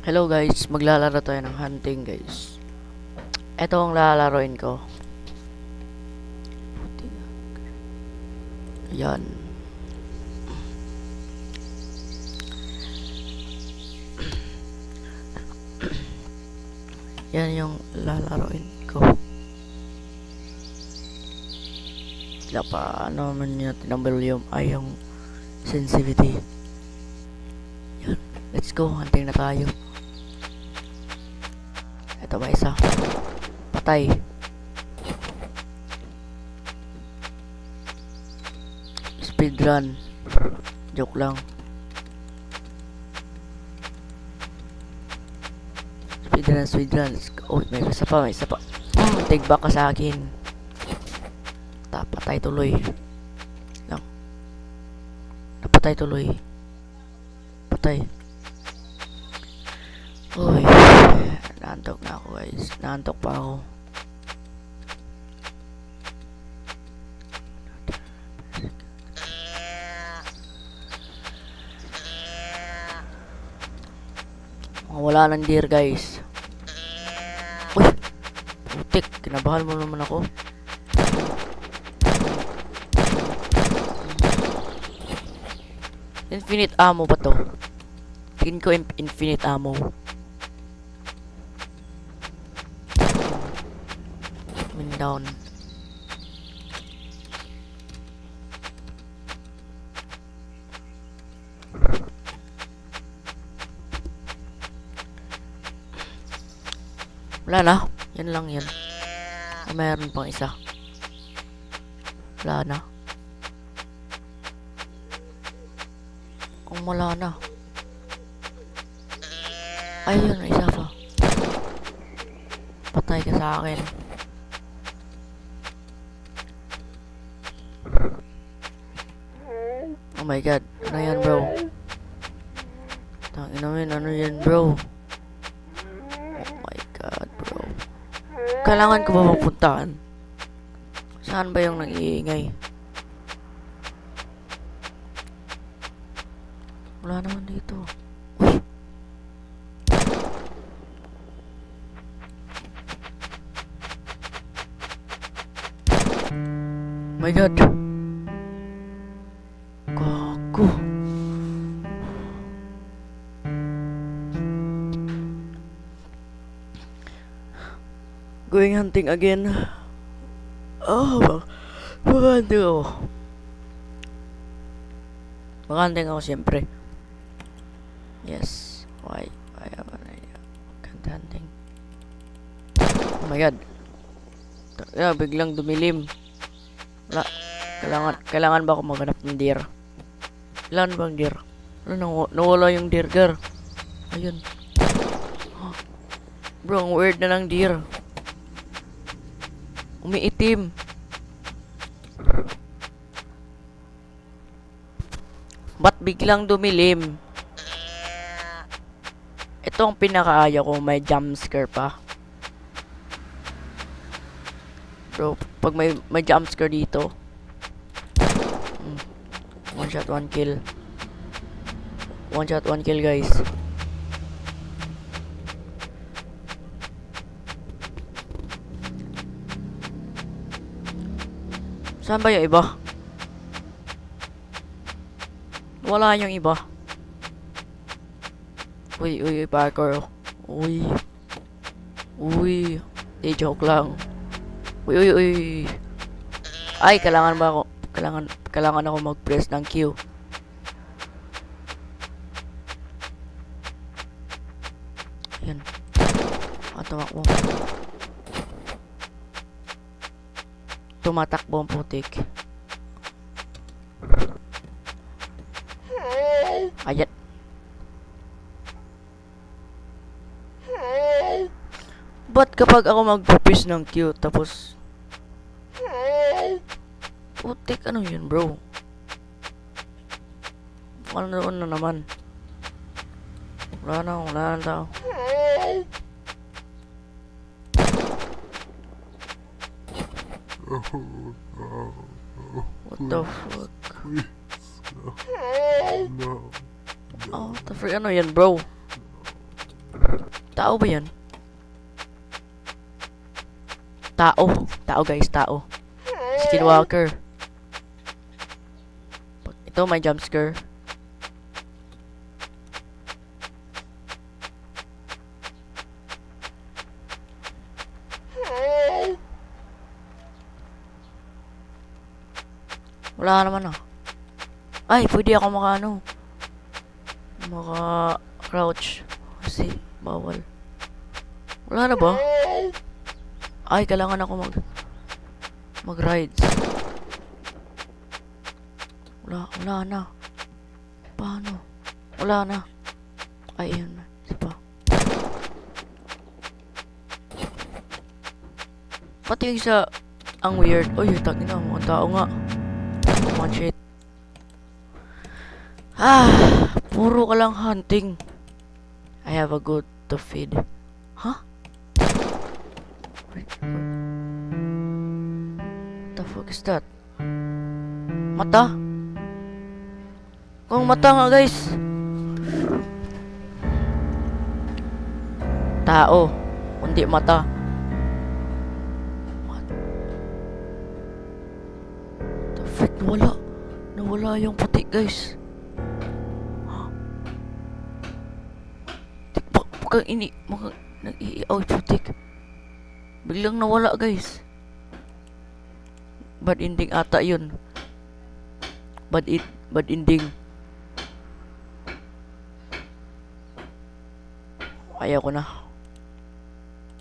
Hello guys, maglalaro tayo ng hunting guys. Ito ang lalaroin ko. Yan. Yan yung lalaroin ko. Wala pa, ano man niya, tinambal yung, yung sensitivity. Yan, let's go, hunting na tayo. Ito ba isa? Patay. Speedrun. Joke lang. Speedrun. Let's go. Oh, may isa pa. Take back ka sa akin. Patay tuloy. Lang. Napatay tuloy. Patay. Uy. Naantok na ako guys. Naantok pa ako. Wala ng deer guys. Uy! Putik. Kinabahan mo naman ako. Infinite ammo ba to? Tingin ko infinite ammo. Down. Wala na. Yan lang yan. Mayroon pang isa. Wala na. Kung wala na. Ayun, isa pa. Patay ka sa akin. Oh my god, ano yan bro? Tangina mo yun, ano yan bro? Oh my god bro. Kailangan ko ba mapuntaan? Saan ba yung nag-iingay? Wala naman dito. Uy! Oh my god. Going hunting again. Oh, maghunting ako. Maghunting ako siyempre. Yes. Why am I hunting? Oh my god. Yeah, biglang dumilim. Wala. Kailangan ba ako maghanap ng deer? Ilan bang deer? Ano, nawala yung deer girl. Ayun. Bro, ang weird na ng deer. Umiitim. Ba't biglang dumilim? Ito ang pinakaayaw ko, may jumpscare pa. Bro, pag may jumpscare dito. One shot, one kill. One shot, one kill guys. Saan ba yung iba? Wala yung iba. Uy, parkour. Uy. Di joke lang. Uy. Ay, kailangan ako mag-press ng Q. Yan. Tumatakbo ang putik. Ayat. Ba't kapag ako mag-press ng Q tapos putik, ano yun bro? Ano na naman? Wala na tao. What the fuck? No. Oh, what the frick? Ano yan, bro? Tao ba yan? Tao. Tao guys, tao. Skinwalker. Ito may jumpscare. Wala naman ah. Ay, pwede ako crouch. Kasi, bawal. Wala na ba? Ay, kailangan ako mag-rides. Wala na. Paano? Wala na. Ay, yun na. Sipa. Pati yung isa, ang weird. Uy, tangina, mga tao nga. One shit. Puro ka lang hunting. I have a goat to feed. Huh? What the fuck is that? Mata? Kung mata nga guys. Tao. Kundi mata. What the fuck? Nawala yung puti guys. Baka nag-iiaw putik. Biglang nawala guys. Bad ending ata yun. Bad ending. Ayaw ko na.